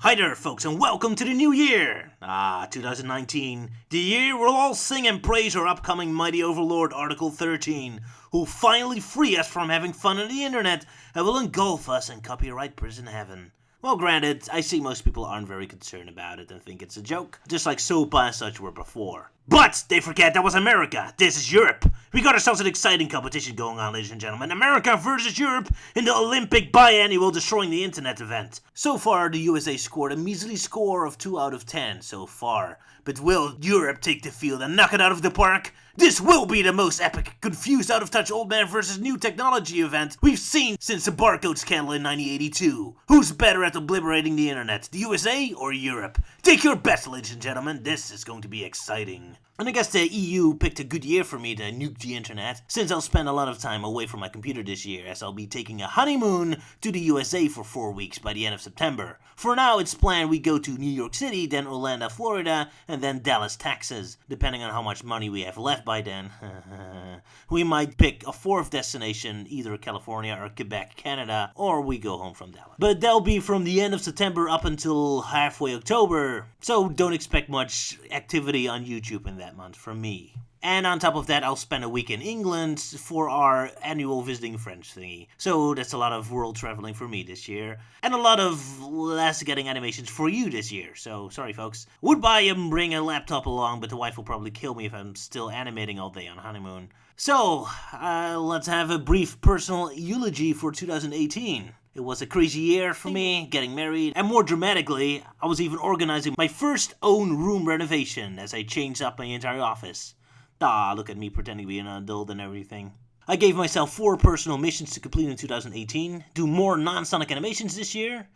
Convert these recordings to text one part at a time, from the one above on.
Hi there, folks, and welcome to the new year! 2019, the year we'll all sing and praise our upcoming mighty overlord Article 13, who'll finally free us from having fun on the internet and will engulf us in copyright prison heaven. Well, granted, I see most people aren't very concerned about it and think it's a joke, just like SOPA and such were before. But they forget that was America. This is Europe. We got ourselves an exciting competition going on, ladies and gentlemen. America versus Europe in the Olympic biannual Destroying the Internet event. So far, the USA scored a measly score of 2 out of 10 so far. But will Europe take the field and knock it out of the park? This will be the most epic, confused, out-of-touch old man versus new technology event we've seen since the barcode scandal in 1982. Who's better at obliterating the internet, the USA or Europe? Take your bets, ladies and gentlemen. This is going to be exciting. And I guess the EU picked a good year for me to nuke the internet, since I'll spend a lot of time away from my computer this year, as I'll be taking a honeymoon to the USA for 4 weeks by the end of September. For now, it's planned we go to New York City, then Orlando, Florida, and then Dallas, Texas, depending on how much money we have left by then. We might pick a fourth destination, either California or Quebec, Canada, or we go home from Dallas. But that'll be from the end of September up until halfway October, so don't expect much activity on YouTube in that month from me. And on top of that, I'll spend a week in England for our annual visiting friends thingy. So that's a lot of world traveling for me this year. And a lot of less getting animations for you this year. So sorry folks. Would buy and bring a laptop along, but the wife will probably kill me if I'm still animating all day on honeymoon. So, let's have a brief personal eulogy for 2018. It was a crazy year for me, getting married, and more dramatically, I was even organizing my first own room renovation as I changed up my entire office. Look at me pretending to be an adult and everything. I gave myself 4 personal missions to complete in 2018. Do more non-Sonic animations this year.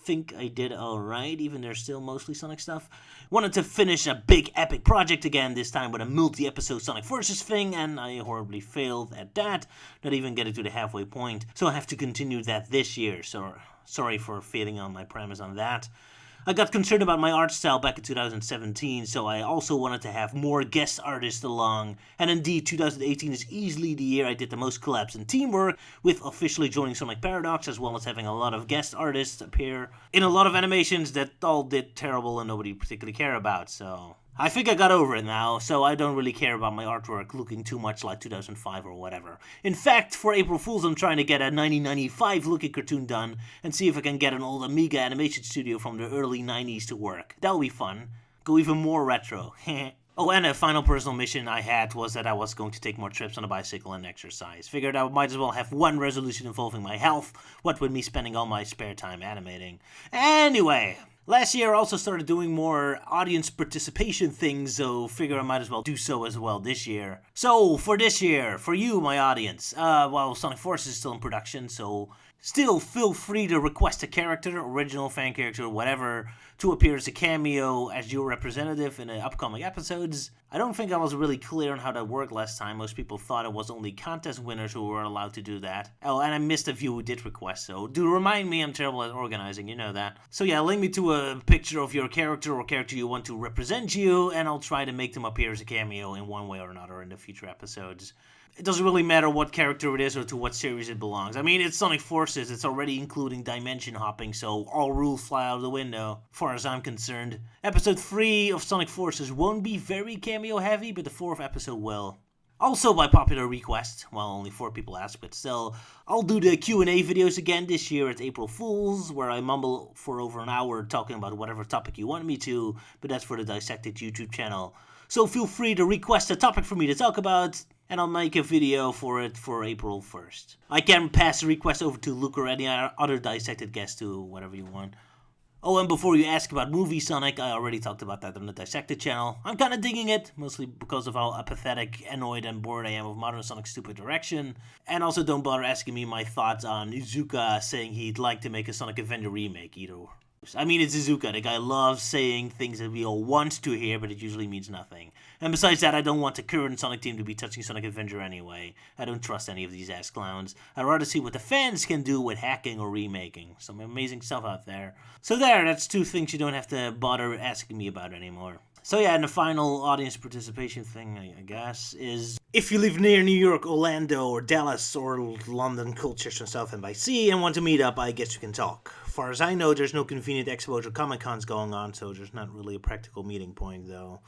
Think I did alright, even there's still mostly Sonic stuff. Wanted to finish a big epic project again, this time with a multi-episode Sonic Forces thing, and I horribly failed at that, not even getting to the halfway point. So I have to continue that this year, so sorry for failing on my premise on that. I got concerned about my art style back in 2017, so I also wanted to have more guest artists along. And indeed, 2018 is easily the year I did the most collabs and teamwork, with officially joining Sonic Paradox, as well as having a lot of guest artists appear in a lot of animations that all did terrible and nobody particularly cared about, so I think I got over it now, so I don't really care about my artwork looking too much like 2005 or whatever. In fact, for April Fools, I'm trying to get a 1995 looking cartoon done and see if I can get an old Amiga animation studio from the early 90s to work. That'll be fun. Go even more retro. Oh, and a final personal mission I had was that I was going to take more trips on a bicycle and exercise. Figured I might as well have one resolution involving my health, what with me spending all my spare time animating. Anyway, last year I also started doing more audience participation things, so figure I might as well do so as well this year. So, for this year, for you, my audience, Sonic Forces is still in production, so still feel free to request a character, original fan character, whatever, to appear as a cameo as your representative in the upcoming episodes. I don't think I was really clear on how that worked last time. Most people thought it was only contest winners who were allowed to do that. Oh, and I missed a few who did request, so do remind me, I'm terrible at organizing, you know that. So yeah, link me to a picture of your character or character you want to represent you, and I'll try to make them appear as a cameo in one way or another in the future episodes. It doesn't really matter what character it is or to what series it belongs. I mean, it's Sonic Forces, it's already including dimension hopping, so all rules fly out of the window, as far as I'm concerned. Episode 3 of Sonic Forces won't be very cameo heavy, but the 4th episode will. Also, by popular request, well, only 4 people asked, but still, I'll do the Q&A videos again this year at April Fools, where I mumble for over an hour talking about whatever topic you want me to, but that's for the Dissected YouTube channel. So feel free to request a topic for me to talk about, and I'll make a video for it for April 1st. I can pass the request over to Luke or any other Dissected guest to whatever you want. Oh, and before you ask about Movie Sonic, I already talked about that on the Dissected channel. I'm kinda digging it, mostly because of how apathetic, annoyed, and bored I am of Modern Sonic's stupid direction. And also don't bother asking me my thoughts on Iizuka saying he'd like to make a Sonic Avenger remake either. I mean, it's Iizuka. The guy loves saying things that we all want to hear, but it usually means nothing. And besides that, I don't want the current Sonic team to be touching Sonic Avenger anyway. I don't trust any of these ass clowns. I'd rather see what the fans can do with hacking or remaking. Some amazing stuff out there. So that's 2 things you don't have to bother asking me about anymore. So yeah, and the final audience participation thing, I guess, is if you live near New York, Orlando, or Dallas, or London, Colchester, South End by Sea, and want to meet up, I guess you can talk. As far as I know, there's no convenient expos or Comic Cons going on, so there's not really a practical meeting point, though.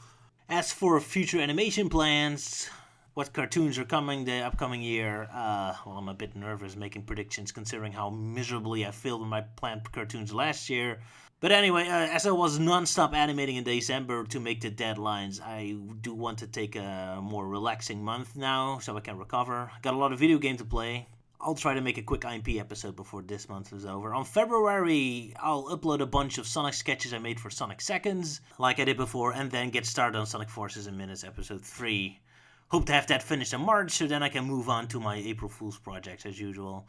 As for future animation plans, what cartoons are coming the upcoming year, well, I'm a bit nervous making predictions considering how miserably I failed with my planned cartoons last year. But anyway, as I was non-stop animating in December to make the deadlines, I do want to take a more relaxing month now so I can recover. Got a lot of video game to play. I'll try to make a quick IMP episode before this month is over. On February, I'll upload a bunch of Sonic sketches I made for Sonic Seconds, like I did before, and then get started on Sonic Forces in Minutes episode 3. Hope to have that finished in March, so then I can move on to my April Fool's projects as usual.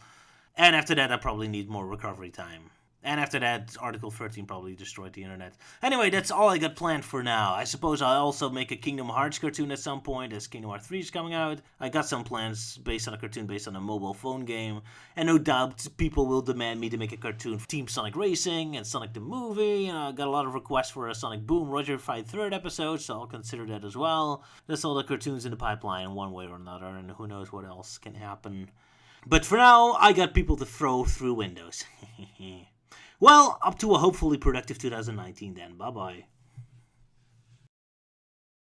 And after that, I probably need more recovery time. And after that, Article 13 probably destroyed the internet. Anyway, that's all I got planned for now. I suppose I'll also make a Kingdom Hearts cartoon at some point, as Kingdom Hearts 3 is coming out. I got some plans based on a cartoon based on a mobile phone game. And no doubt people will demand me to make a cartoon for Team Sonic Racing and Sonic the Movie. I got a lot of requests for a Sonic Boom Roger Fight Third episode, so I'll consider that as well. That's all the cartoons in the pipeline one way or another, and who knows what else can happen. But for now, I got people to throw through windows. Well, up to a hopefully productive 2019 then. Bye-bye.